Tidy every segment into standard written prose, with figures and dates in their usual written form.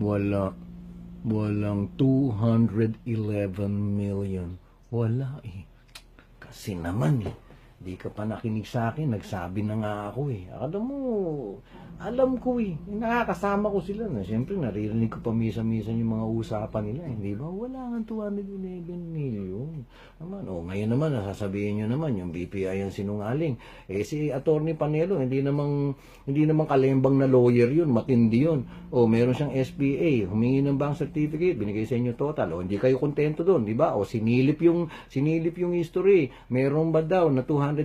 Wala. Walang 211 million. Wala eh. Kasi naman eh. Di ka pa nakinig sa akin, nagsabi na nga ako eh. Alam mo, alam ko eh. Nakakasama ko sila na. Siyempre, naririnig ko pa misa-misa yung mga usapan nila. Hindi ba? Wala nga 211 million. Naman, ngayon naman, nasasabihin nyo naman, yung BPI ang sinungaling. Eh, si Attorney Panelo, hindi namang kalembang na lawyer yun, matindi yun. Meron siyang SPA, humingi ng bank certificate, binigay sa inyo total. Hindi kayo kontento doon, di ba? Sinilip yung history. Meron ba daw na 211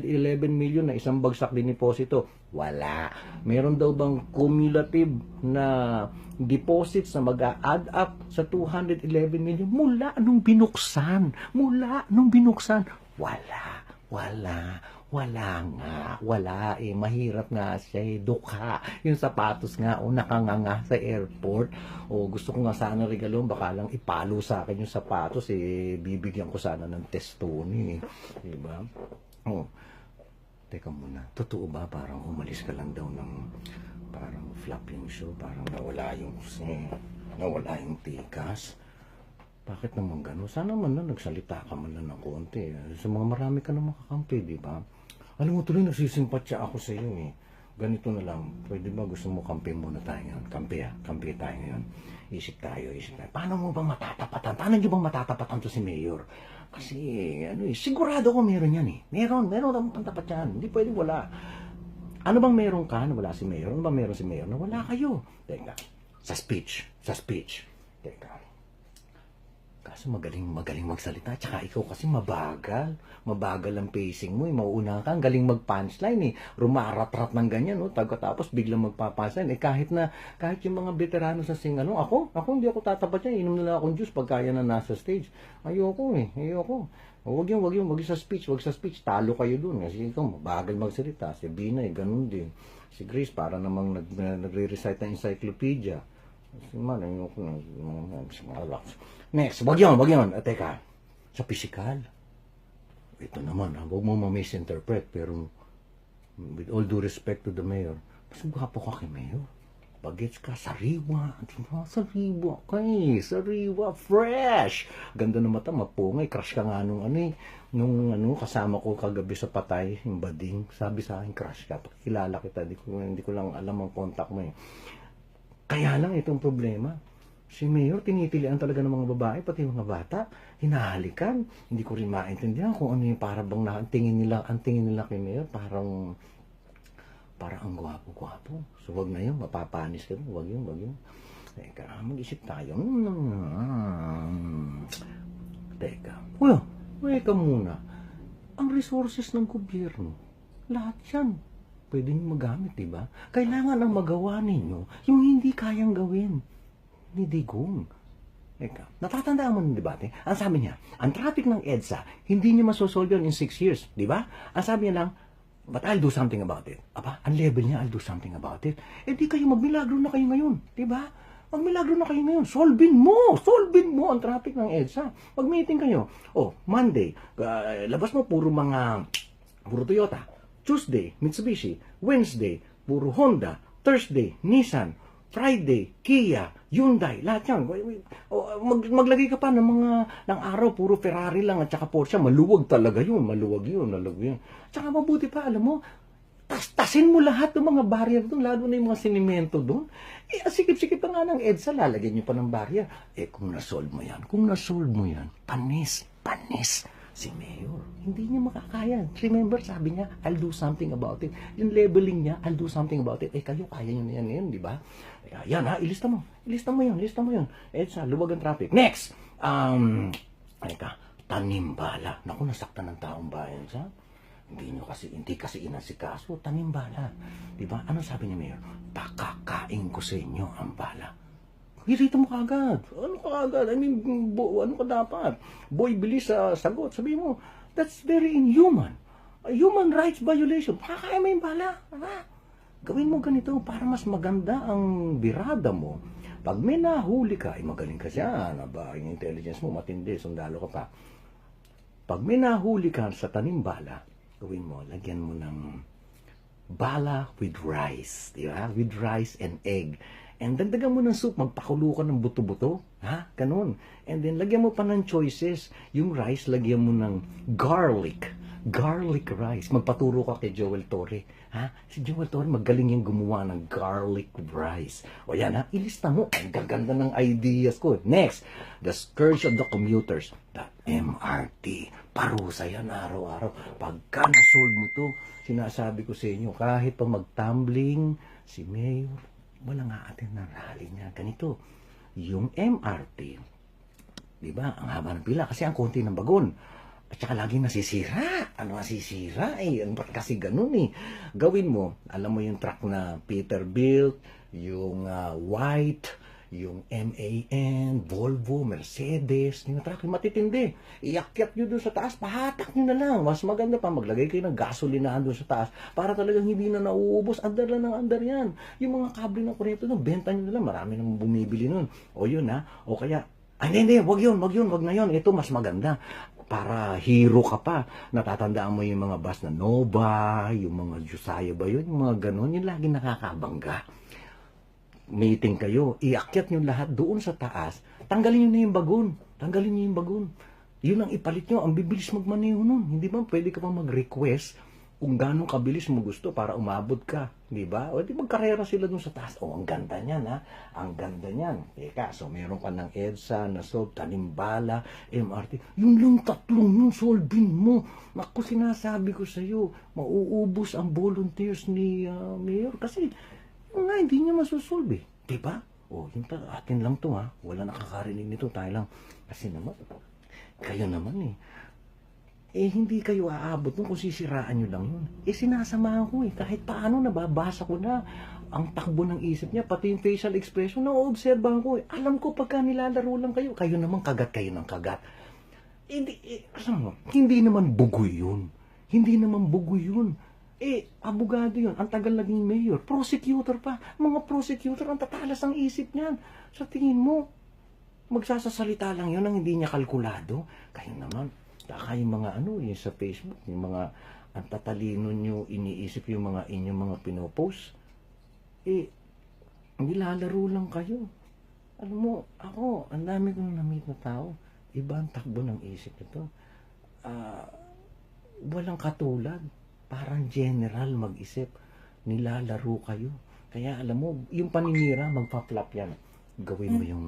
million na isang bagsak din deposito? Wala. Meron daw bang cumulative na deposits na mag-a-add up sa 211 million mula nung binuksan? Wala nga. Wala eh. Mahirap nga siya eh. Dukha. Yung sapatos nga nakanganga sa airport. Gusto ko nga sana regalo. Baka lang ipalo sa akin yung sapatos eh. Bibigyan ko sana ng testoni eh. Diba? Teka muna. Totoo ba parang umalis ka lang daw ng parang flop yung show? Parang nawala yung tikas? Bakit naman gano'n? Sana man na nagsalita ka man lang ng konti. Sa mga marami ka na makakampi, di ba? Alam mo, tuloy nagsisimpatya ako sa iyo eh. Ganito na lang, pwede ba gusto mo kampi muna tayo ngayon? Kampi tayo ngayon. Isip tayo. Paano mo bang matatapatan? Paano nyo bang matatapatan to si Mayor? Kasi, sigurado ko meron yan eh. Meron akong pantapat yan. Hindi pwede wala. Ano bang meron ka na wala si Mayor? Ano bang meron si Mayor na wala kayo? Teka, sa speech. Teka. Kaso magaling magsalita. Tsaka ikaw kasi mabagal ang pacing mo. Mauuna ka. Ang galing mag-punchline eh. Rumarat-rat ng ganyan. Tapos biglang magpa-punchline. Kahit yung mga veterano sa ako hindi ako tatapat yan. Inom na lang akong juice pagkaya na nasa stage. Ayoko. Wag yung sa speech. Talo kayo dun. Kasi ikaw mabagal magsalita. Si Bina ganun din. Si Grace para namang nagre-recite ng encyclopedia. Next, wag yun. Teka, sa physical. Ito naman, huwag mo ma-misinterpret, pero with all due respect to the Mayor, mas gwapo ka kay Mayor. Bagets ka, sariwa, fresh. Ganda ng mata, mapungay, crush ka nga nung kasama ko kagabi sa patay, yung bading, sabi sa akin, crush ka, pakilala kita, hindi ko lang alam ang contact mo eh. Kaya lang itong problema, si Mayor tinitilian talaga ng mga babae, pati mga bata, hinahalikan. Hindi ko rin maintindihan kung ano yung para bang ang tingin nila kay Mayor, parang ang gwapo-gwapo. So wag na yun, mapapanis ka. Wag yun. Teka, mag-isip tayo. Teka. Wait ka muna. Ang resources ng gobyerno, lahat yan pwede nyo magamit, diba? Kailangan ang magawa ninyo yung hindi kayang gawin ni Digong. Eka, natatandaan mo ng debate? Ang sabi niya, ang traffic ng EDSA, hindi niya masosolve yun in 6 years, diba? Ang sabi niya lang, but I'll do something about it. Ang level niya, I'll do something about it. Di kayo magmilagro na kayo ngayon, diba? Magmilagro na kayo ngayon. Solvin mo ang traffic ng EDSA. Mag-meeting kayo. Monday, labas mo puro Toyota. Tuesday, Mitsubishi. Wednesday, puro Honda. Thursday, Nissan. Friday, Kia, Hyundai, lahat yan. Maglagay ka pa ng araw, puro Ferrari lang at saka Porsche. Maluwag talaga yun. Tsaka mabuti pa, alam mo, tasin mo lahat ng mga barrier doon, lalo na yung mga sinimento doon. Sikip-sikip pa nga ng EDSA, lalagyan nyo pa ng barrier. Kung nasolve mo yan, panis. Si Mayor, hindi niya makakaya. Remember, sabi niya, I'll do something about it. Yung leveling niya, I'll do something about it. Kayo, kaya nyo na yan, di ba? Yan ha, ilista mo yun. EDSA, luwag ang traffic. Next! Tanimbala. Naku, nasaktan ng taong bayan sa? Hindi kasi inasikaso, tanimbala. Di ba? Ano sabi niya, Mayor? Pakakain ko sa inyo ang bala. Irita mo kagad. Ano ka dapat? Boy, bilis sa sagot. Sabi mo, that's very inhuman. A human rights violation. Pakakain mo yung bala. Gawin mo ganito para mas maganda ang birada mo. Pag may nahuli ka, magaling ka siya. Yung intelligence mo, matindi, sundalo ka pa. Pag may nahuli ka sa tanimbala, gawin mo, lagyan mo ng bala with rice. Di ba? With rice and egg. And dagdagan mo ng soup, magpakulo ka ng buto-buto. Ha? Ganun. And then, lagyan mo pa ng choices. Yung rice, lagyan mo ng garlic. Garlic rice. Magpaturo ka kay Joel Torre. Ha? Si Joel Torre, magaling yung gumawa ng garlic rice. O yan ha, ilista mo. Ang gaganda ng ideas ko. Next, the scourge of the commuters. The MRT. Parusa yan araw-araw. Pagka nasolve mo to, sinasabi ko sa inyo, kahit pa magtumbling, si Mayor, walang aatin na rally niya. Ganito, yung MRT, di ba, ang haba ng pila kasi ang konti ng bagon. At saka lagi nasisira. Ano nasisira eh? Ba't kasi ganun eh? Gawin mo, alam mo yung truck na Peterbilt, yung white, yung MAN, Volvo, Mercedes, yung truck yung matitindi. Iakyat nyo doon sa taas, pahatak nyo na lang. Mas maganda pa, maglagay kayo ng gasolinahan doon sa taas para talagang hindi na nauubos. Andar lang ng andar yan. Yung mga kable ng kuryente doon, benta nyo na lang. Marami nang bumibili nun. O yun ha. O kaya, hindi, wag na yun. Ito mas maganda. Para hero ka pa. Natatandaan mo yung mga bus na Nova, yung mga Josiah ba yun, yung mga ganon, yung lagi nakakabangga. Meeting kayo, iakyat nyo lahat doon sa taas, tanggalin nyo na yung bagon. Tanggalin nyo yung bagon. Yun ang ipalit nyo, ang bibilis magmaneho nun. Hindi ba pwede ka pa mag-request kung gano'ng kabilis mo gusto para umabot ka. Di ba? O di magkarera sila doon sa taas. Oh, ang ganda niyan ha. Ang ganda niyan. Teka, so meron ka ng EDSA, Nasol, Tanimbala, MRT. Yung lang tatlong yung solvin mo. Naku, sinasabi ko sa'yo, mauubos ang volunteers ni Mayor kasi nga, hindi niya masusolve eh. Diba? O, yung atin lang to ha. Wala nakakarinig nito, tayo lang. Kasi naman, kayo naman eh. Eh, hindi kayo aabot nung kung sisiraan nyo lang yun. Eh, sinasamahan ko eh. Kahit paano, nababasa ko na ang takbo ng isip niya, pati yung facial expression, na-obserbahan ko eh. Alam ko pagka nilalaro lang kayo, kayo naman kagat kayo ng kagat. Hindi naman bugoy yun. Hindi naman bugoy yun. Eh, abogado yun. Ang tagal naging mayor. Prosecutor pa. Mga prosecutor, ang tatalas ang isip niyan. Sa tingin mo, magsasasalita lang yun ang hindi niya kalkulado. Kayo naman, saka yung mga yung sa Facebook, yung mga ang tatalino nyo, iniisip yung mga inyong mga pinopost. Eh, nilalaro lang kayo. Alam mo, ako, ang dami kong na-meet na tao. Iba ang takbo ng isip nito. Walang katulad. Parang general mag-isip, nilalaro kayo. Kaya alam mo, yung paninira, magpa-flop yan. Gawin mo yung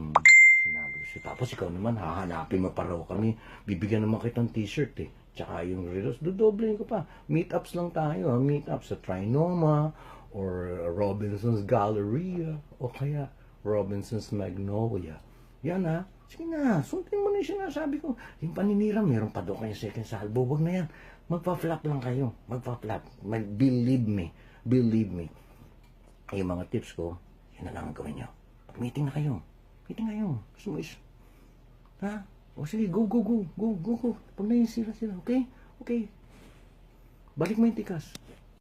sinabi ko. Tapos ikaw naman, hahanapin mo pa raw kami. Bibigyan naman kitang t-shirt eh. Tsaka yung reels, dodoblein ko pa. Meetups lang tayo. Meetups sa Trinoma, or Robinson's Galleria, o kaya Robinson's Magnolia. Yan ha. Sige na, sundin mo na yung sinasabi ko. Yung paninira, meron pa doon kayo second salvo. Huwag na yan. Magpa-flop lang kayo. Magpa-flop. Believe me. Believe me. Yung mga tips ko, yun na lang ang gawin nyo. Meeting na kayo. Meeting kayo. Gusto mo is... Ha? O sige, go. Pag naisira sila, okay? Okay. Balik mo yung tikas.